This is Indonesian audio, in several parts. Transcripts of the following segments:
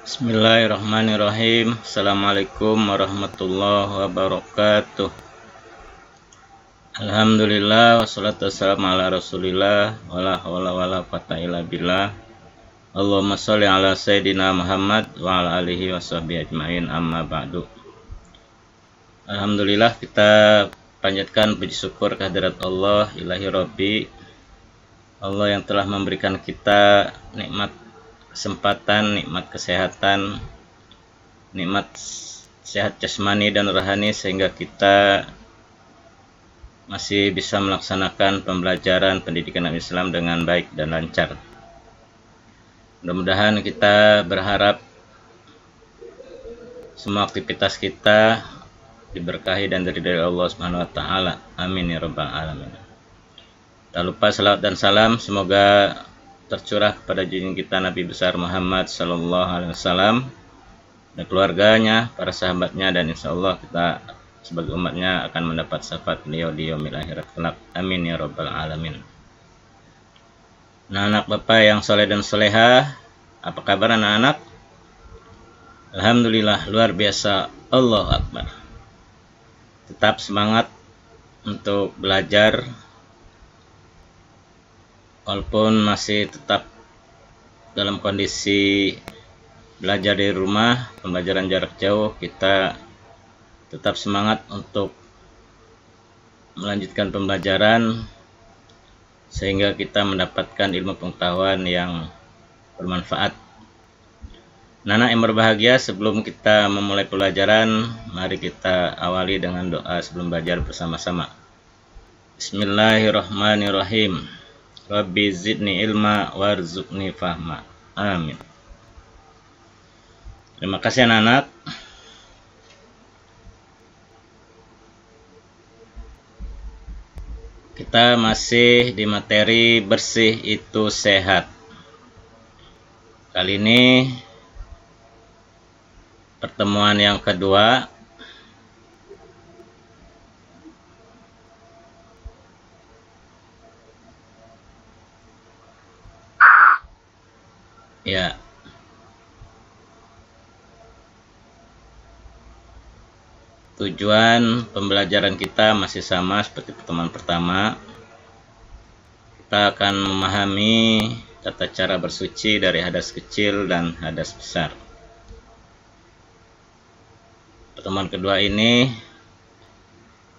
Bismillahirrahmanirrahim. Assalamualaikum warahmatullahi wabarakatuh. Alhamdulillah wassalatu wassalamu ala rasulillah wala hawla wala quwata illa billah. Allahumma sholli ala sayyidina Muhammad wa ala alihi washabihi ajmain, amma ba'du. Alhamdulillah, kita panjatkan puji syukur kehadirat Allah ilahi rabbi, Allah yang telah memberikan kita nikmat kesempatan, nikmat kesehatan, nikmat sehat jasmani dan rohani, sehingga kita masih bisa melaksanakan pembelajaran pendidikan Islam dengan baik dan lancar. Mudah-mudahan kita berharap semua aktivitas kita diberkahi dan diridhai Allah Subhanahu wa taala. Amin ya rabbal alamin. Tak lupa salawat dan salam semoga tercurah kepada junjungan kita Nabi besar Muhammad sallallahu alaihi wasallam dan keluarganya, para sahabatnya, dan insya Allah kita sebagai umatnya akan mendapat syafaat beliau di yaumil akhirat kelak. Amin ya rabbal alamin. Nah, anak bapak yang soleh dan soleha, apa kabar anak-anak? Alhamdulillah, luar biasa, Allahu Akbar. Tetap semangat untuk belajar, walaupun masih tetap dalam kondisi belajar di rumah, pembelajaran jarak jauh, kita tetap semangat untuk melanjutkan pembelajaran sehingga kita mendapatkan ilmu pengetahuan yang bermanfaat. Anak yang berbahagia, sebelum kita memulai pelajaran, mari kita awali dengan doa sebelum belajar bersama-sama. Bismillahirrahmanirrahim. Rabbi zidni ilma warzuqni fahma. Amin. Terima kasih anak-anak. Kita masih di materi bersih itu sehat. Kali ini pertemuan yang kedua. Ya. Tujuan pembelajaran kita masih sama seperti pertemuan pertama. Kita akan memahami tata cara bersuci dari hadas kecil dan hadas besar. Pertemuan kedua ini,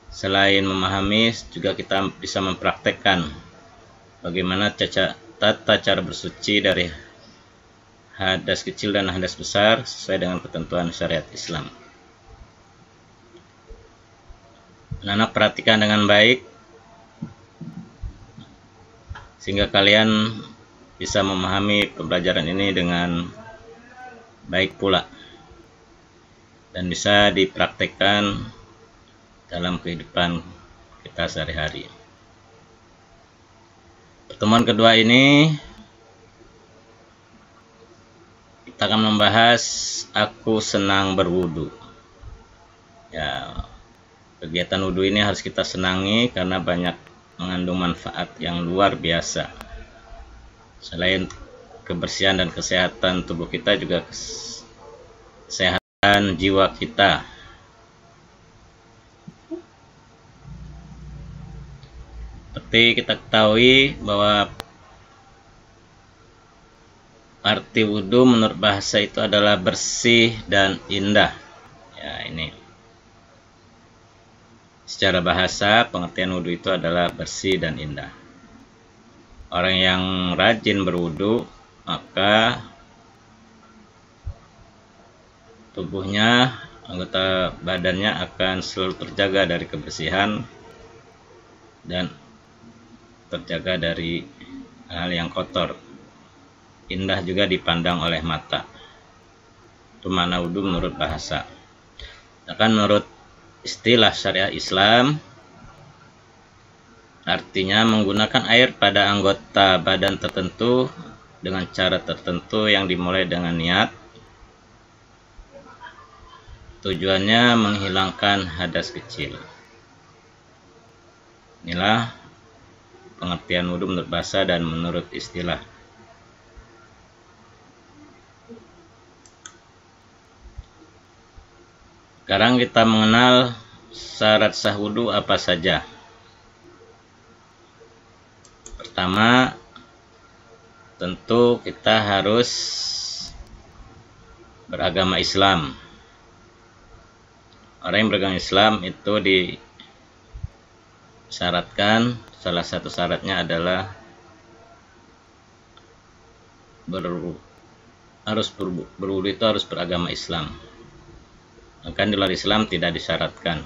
selain memahami, juga kita bisa mempraktekkan bagaimana tata cara bersuci dari hadas kecil dan hadas besar sesuai dengan ketentuan syariat Islam. Anak perhatikan dengan baik sehingga kalian bisa memahami pembelajaran ini dengan baik pula dan bisa dipraktekkan dalam kehidupan kita sehari-hari. Pertemuan kedua ini kita akan membahas aku senang berwudu. Ya, kegiatan wudhu ini harus kita senangi karena banyak mengandung manfaat yang luar biasa. Selain kebersihan dan kesehatan tubuh kita, juga kesehatan jiwa kita. Seperti kita ketahui bahwa arti wudhu menurut bahasa itu adalah bersih dan indah. Ya, ini secara bahasa pengertian wudhu itu adalah bersih dan indah. Orang yang rajin berwudhu, maka tubuhnya, anggota badannya akan selalu terjaga dari kebersihan dan terjaga dari hal yang kotor. Indah juga dipandang oleh mata. Itu makna wudhu menurut bahasa. Bahkan menurut istilah syariah Islam, artinya menggunakan air pada anggota badan tertentu dengan cara tertentu yang dimulai dengan niat. Tujuannya menghilangkan hadas kecil. Inilah pengertian wudhu menurut bahasa dan menurut istilah. Sekarang kita mengenal syarat sah wudhu apa saja. Pertama, tentu kita harus beragama Islam. Orang yang beragama Islam itu disyaratkan, salah satu syaratnya adalah berwudhu itu harus beragama Islam. Maka di luar Islam tidak disyaratkan.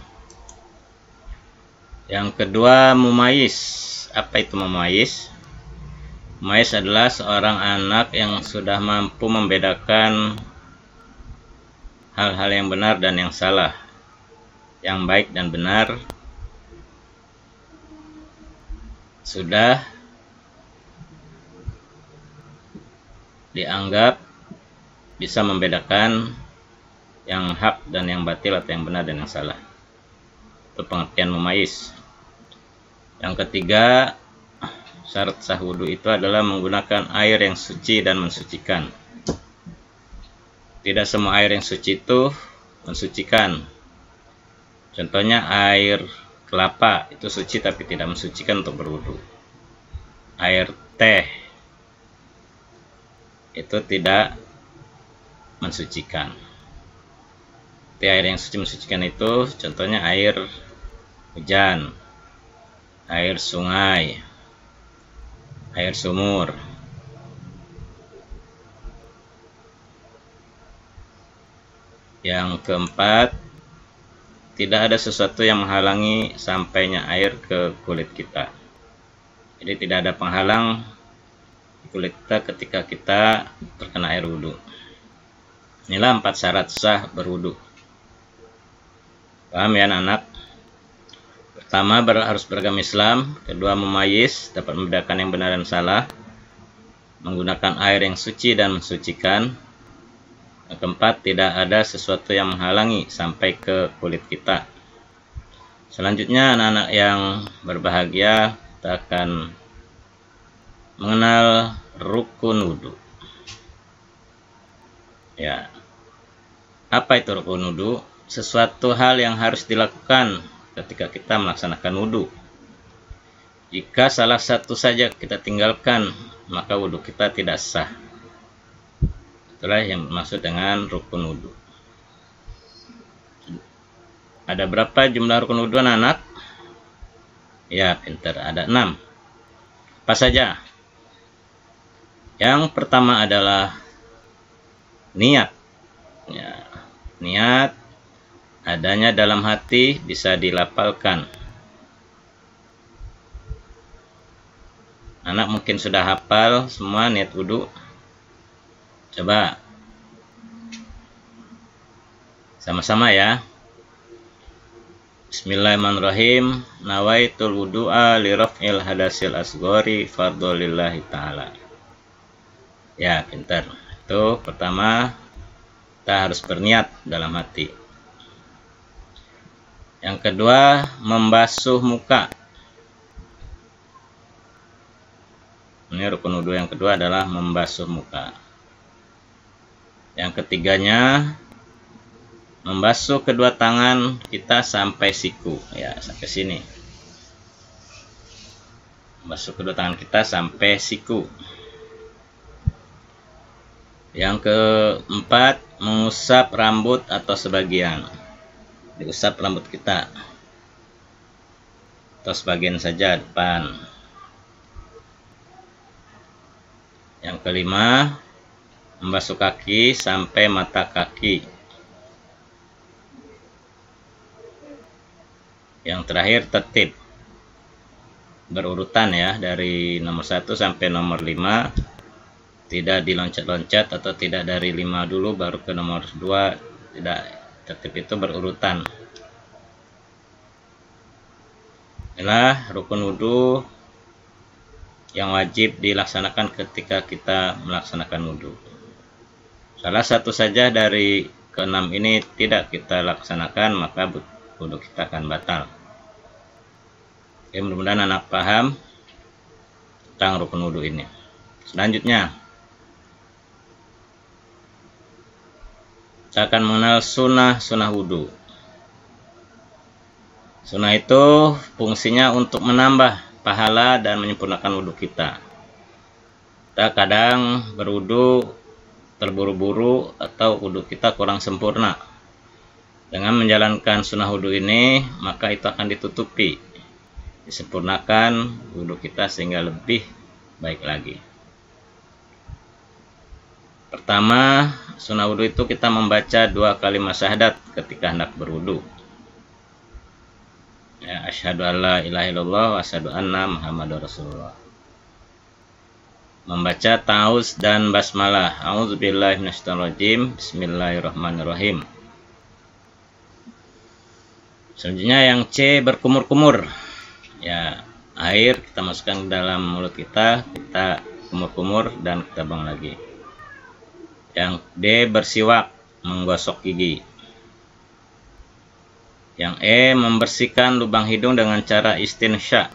Yang kedua, mumayyiz. Apa itu mumayyiz? Mumayyiz adalah seorang anak yang sudah mampu membedakan hal-hal yang benar dan yang salah, yang baik dan benar, sudah dianggap bisa membedakan yang hak dan yang batil atau yang benar dan yang salah. Itu pengertian mumayyiz. Yang ketiga, syarat sah wudhu itu adalah menggunakan air yang suci dan mensucikan. Tidak semua air yang suci itu mensucikan. Contohnya air kelapa itu suci tapi tidak mensucikan untuk berwudhu. Air teh itu tidak mensucikan. Air yang suci mensucikan itu contohnya air hujan, air sungai, air sumur. Yang keempat, tidak ada sesuatu yang menghalangi sampainya air ke kulit kita. Jadi tidak ada penghalang di kulit kita ketika kita terkena air wudhu. Inilah 4 syarat sah berwudhu. Paham ya anak-anak? Pertama, harus beragama Islam. Kedua, mumayyiz, dapat membedakan yang benar dan salah, menggunakan air yang suci dan mensucikan. Yang keempat, tidak ada sesuatu yang menghalangi sampai ke kulit kita. Selanjutnya, anak-anak yang berbahagia, kita akan mengenal rukun wudhu. Ya, apa itu rukun wudhu? Sesuatu hal yang harus dilakukan ketika kita melaksanakan wudhu. Jika salah satu saja kita tinggalkan, maka wudhu kita tidak sah. Itulah yang dimaksud dengan rukun wudhu. Ada berapa jumlah rukun wudhu anak-anak? Ya, pintar. Ada 6. Apa saja? Yang pertama adalah niat. Ya, niat adanya dalam hati bisa dilafalkan. Anak mungkin sudah hafal semua niat wudhu. Coba sama-sama ya. Bismillahirrahmanirrahim. Nawaitul wudu'a li raf'il hadasil asghari fardhu lillahi ta'ala. Ya, pintar. Itu pertama, kita harus berniat dalam hati. Yang kedua, membasuh muka. Ini rukun wudhu yang kedua adalah membasuh muka. Yang ketiganya, membasuh kedua tangan kita sampai siku. Ya, sampai sini. Membasuh kedua tangan kita sampai siku. Yang keempat, mengusap rambut atau sebagian. Diusap rambut kita atau sebagian saja depan. Yang kelima, membasuh kaki sampai mata kaki. Yang terakhir, tertib berurutan ya, dari nomor 1 sampai nomor 5. Tidak diloncat-loncat atau tidak dari 5 dulu baru ke nomor 2. Tidak. Tertib itu berurutan. Inilah rukun wudhu yang wajib dilaksanakan ketika kita melaksanakan wudhu. Salah satu saja dari ke-6 ini tidak kita laksanakan, maka wudhu kita akan batal. Oke, mudah-mudahan anak paham tentang rukun wudhu ini. Selanjutnya, kita akan mengenal sunnah wudhu. Sunnah itu fungsinya untuk menambah pahala dan menyempurnakan wudhu kita. Kita kadang berwudhu terburu-buru atau wudhu kita kurang sempurna. Dengan menjalankan sunnah wudhu ini, maka itu akan ditutupi, disempurnakan wudhu kita sehingga lebih baik lagi. Pertama, sunnah wudhu itu kita membaca 2 kalimat syahadat ketika hendak berwudhu. Ya, asyhadu alla ilaha illallah wa asyhadu anna muhammadar rasulullah. Membaca ta'awuz dan basmalah. A'udzubillahi minasyaitonirrajim. Bismillahirrahmanirrahim. Selanjutnya yang C, berkumur-kumur. Ya, air kita masukkan ke dalam mulut kita kumur-kumur dan kita buang lagi. Yang D, bersiwak, menggosok gigi. Yang E, membersihkan lubang hidung dengan cara istinsya.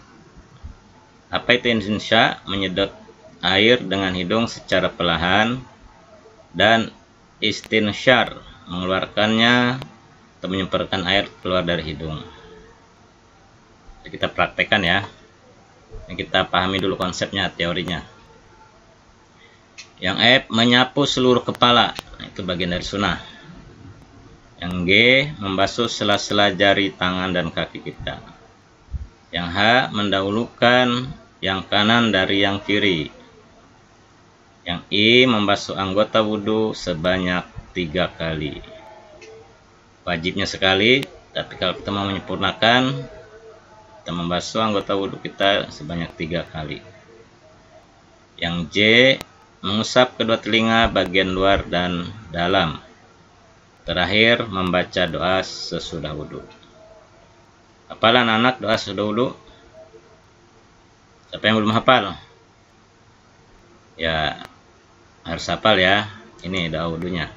Apa itu istinsya? Menyedot air dengan hidung secara perlahan, dan istinsyar, mengeluarkannya atau menyemprotkan air keluar dari hidung. Jadi kita praktekkan ya. Kita pahami dulu konsepnya, teorinya. Yang F, menyapu seluruh kepala. Itu bagian dari sunnah. Yang G, membasuh sela-sela jari tangan dan kaki kita. Yang H, mendahulukan yang kanan dari yang kiri. Yang I, membasuh anggota wudhu sebanyak 3 kali. Wajibnya sekali, tapi kalau kita mau menyempurnakan, kita membasuh anggota wudhu kita sebanyak 3 kali. Yang J, mengusap kedua telinga bagian luar dan dalam. Terakhir, membaca doa sesudah wudhu. Hafalan anak doa sesudah wudhu? Siapa yang belum hafal? Ya, harus hafal ya. Ini doa wudhunya.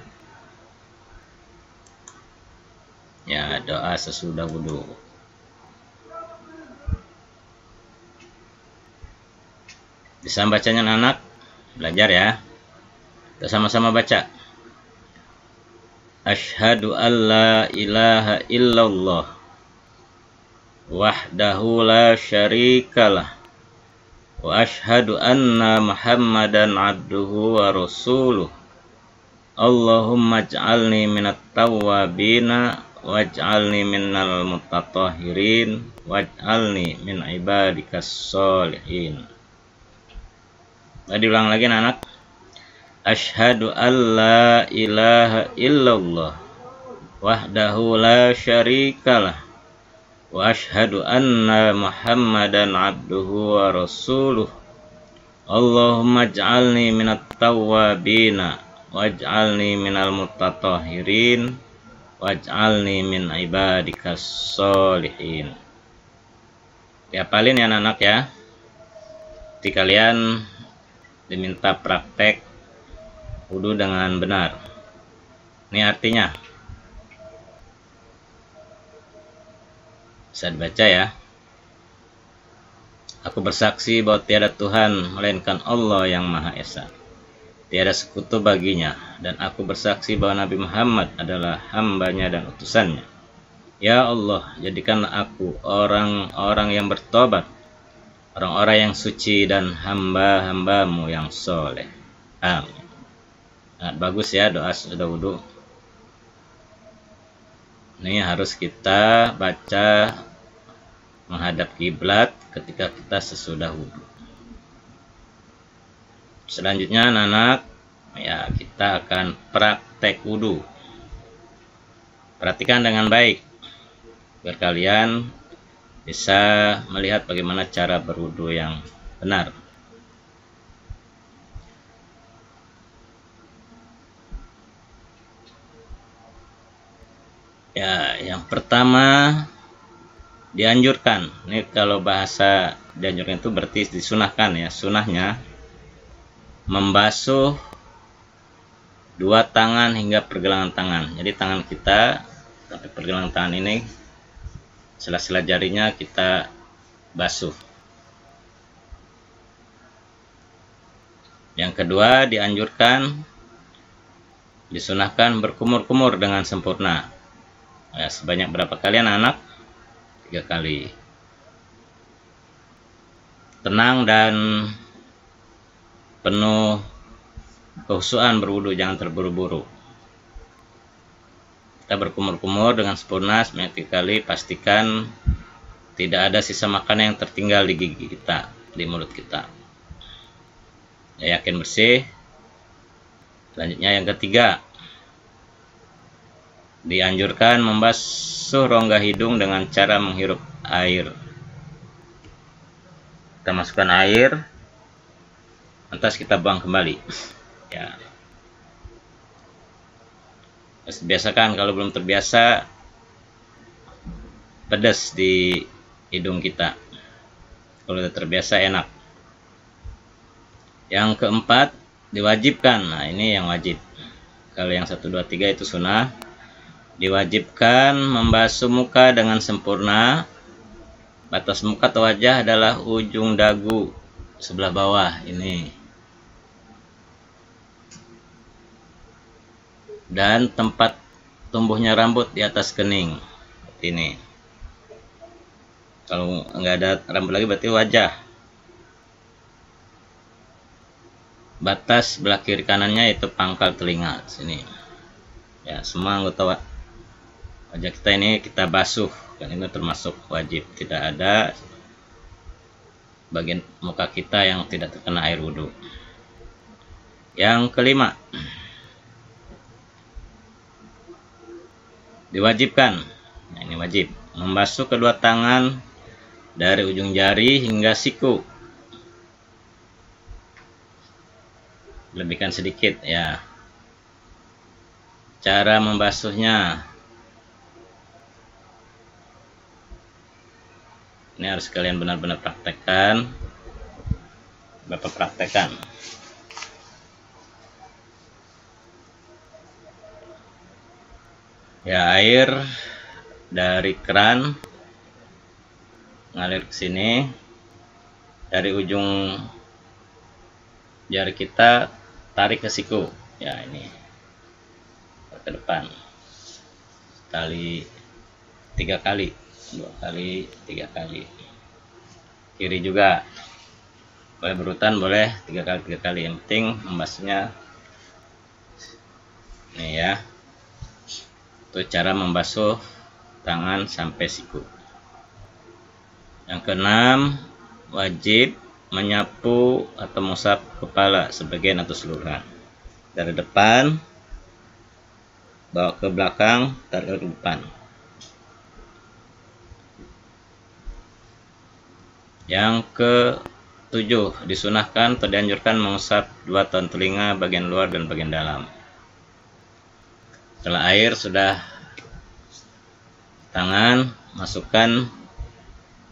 Ya, doa sesudah wudhu. Bisa bacanya anak? Belajar ya. Kita sama-sama baca. Asyhadu an la ilaha illallah wahdahu la syarikalah wa asyhadu anna muhammadan abduhu wa rasuluh. Allahumma ij'alni minat tawwabina waj'alni minal mutatahhirin waj'alni min ibadikas sholihin. Tadi ulang lagi anak. Asyhadu an la ilaha illallah wahdahu la syarikalah wa asyhadu anna muhammadan abduhu wa rasuluh. Allahumma ij'alni minat tawwabina waj'alni minal mutatahhirin waj'alni min ibadikas sholihin. Dihafalin ya anak ya. Jadi kalian diminta praktek wudhu dengan benar. Ini artinya. Bisa dibaca ya. Aku bersaksi bahwa tiada Tuhan melainkan Allah yang Maha Esa. Tiada sekutu baginya. Dan aku bersaksi bahwa Nabi Muhammad adalah hambanya dan utusannya. Ya Allah, jadikanlah aku orang-orang yang bertobat, orang-orang yang suci dan hamba-hambamu yang soleh. Amin. Nah, bagus ya doa sesudah wudhu. Ini harus kita baca menghadap kiblat ketika kita sesudah wudhu. Selanjutnya anak-anak, ya kita akan praktek wudhu. Perhatikan dengan baik biar kalian bisa melihat bagaimana cara berwudhu yang benar. Ya, yang pertama dianjurkan. Ini kalau bahasa dianjurkan itu berarti disunahkan ya. Sunahnya membasuh 2 tangan hingga pergelangan tangan. Jadi tangan kita sampai pergelangan tangan ini, sela-sela jarinya kita basuh. Yang kedua dianjurkan, disunahkan berkumur-kumur dengan sempurna. Ya, sebanyak berapa kali anak-anak? 3 kali. Tenang dan penuh kehusuan berwudu, jangan terburu-buru. Kita berkumur-kumur dengan sempurna sebanyak 3 kali. Pastikan tidak ada sisa makanan yang tertinggal di gigi kita, di mulut kita. Ya, yakin bersih. Selanjutnya yang ketiga, dianjurkan membasuh rongga hidung dengan cara menghirup air. Kita masukkan air, lantas kita buang kembali. Ya. Biasakan, kalau belum terbiasa, pedas di hidung kita. Kalau sudah terbiasa enak. Yang keempat, diwajibkan. Nah, ini yang wajib. Kalau yang 1, 2, 3 itu sunnah. Diwajibkan membasuh muka dengan sempurna. Batas muka atau wajah adalah ujung dagu sebelah bawah ini. Dan tempat tumbuhnya rambut di atas kening. Seperti ini. Kalau nggak ada rambut lagi berarti wajah. Batas sebelah kiri kanannya itu pangkal telinga sini. Ya, semua anggota wajah kita ini kita basuh, kan ini termasuk wajib. Tidak ada bagian muka kita yang tidak terkena air wudhu. Yang kelima, diwajibkan. Nah, ini wajib membasuh kedua tangan dari ujung jari hingga siku. Lebihkan sedikit ya. Cara membasuhnya, ini harus kalian benar-benar praktekkan. Bapak praktekkan. Ya, air dari keran ngalir ke sini dari ujung jari kita, tarik ke siku. Ya, ini ke depan. 3 kali. 2 kali, 3 kali. Kiri juga. Boleh berurutan, boleh 3 kali, 3 kali. Yang penting membasuhnya. Nih ya. Itu cara membasuh tangan sampai siku. Yang keenam, wajib menyapu atau mengusap kepala sebagian atau seluruhan. Dari depan bawa ke belakang, tarik ke depan. Yang ke-7, disunahkan atau dianjurkan mengusap 2 tahun telinga bagian luar dan bagian dalam. Setelah air sudah tangan, masukkan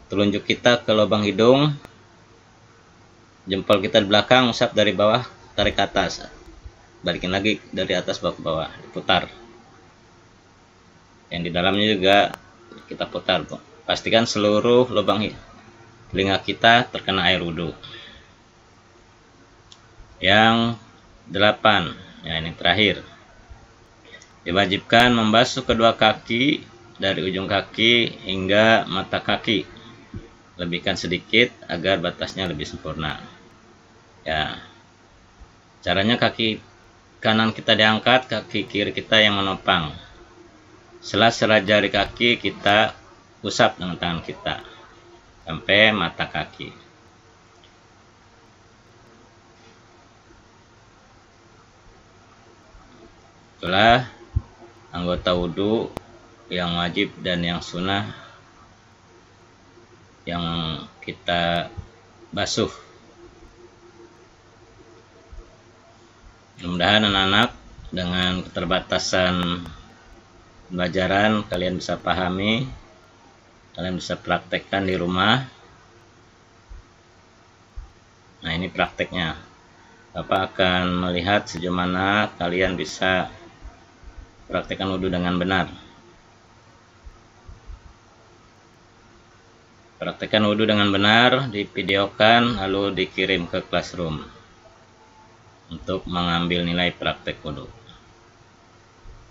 telunjuk kita ke lubang hidung, jempol kita di belakang, usap dari bawah, tarik ke atas, balikin lagi dari atas bawa ke bawah, diputar. Yang di dalamnya juga kita putar. Pastikan seluruh lubang telinga kita terkena air wudhu. Yang 8, ya ini terakhir, diwajibkan membasuh kedua kaki dari ujung kaki hingga mata kaki. Lebihkan sedikit agar batasnya lebih sempurna. Ya, caranya kaki kanan kita diangkat, kaki kiri kita yang menopang. Sela-sela jari kaki kita usap dengan tangan kita sampai mata kaki. Itulah anggota wudhu yang wajib dan yang sunnah yang kita basuh. Mudah-mudahan anak-anak dengan keterbatasan pembelajaran kalian bisa pahami, kalian bisa praktekkan di rumah. Nah, ini prakteknya. Bapak akan melihat sejauh mana kalian bisa praktekkan wudhu dengan benar. Praktekkan wudhu dengan benar, divideokan lalu dikirim ke classroom untuk mengambil nilai praktek wudhu.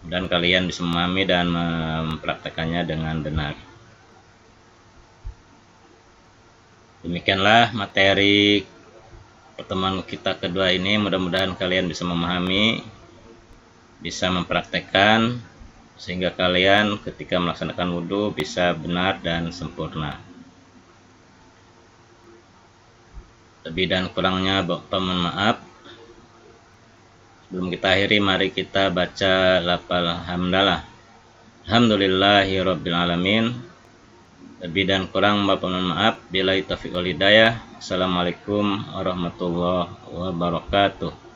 Dan kalian bisa memahami dan mempraktekannya dengan benar. Demikianlah materi pertemuan kita kedua ini. Mudah-mudahan kalian bisa memahami, bisa mempraktekkan, sehingga kalian ketika melaksanakan wudhu bisa benar dan sempurna. Lebih dan kurangnya Bapak mohon maaf. Sebelum kita akhiri, mari kita baca lafal hamdalah. Alhamdulillahirabbil alamin. Lebih dan kurang Bapak mohon maaf. Billahi taufiq wal hidayah. Assalamualaikum warahmatullahi wabarakatuh.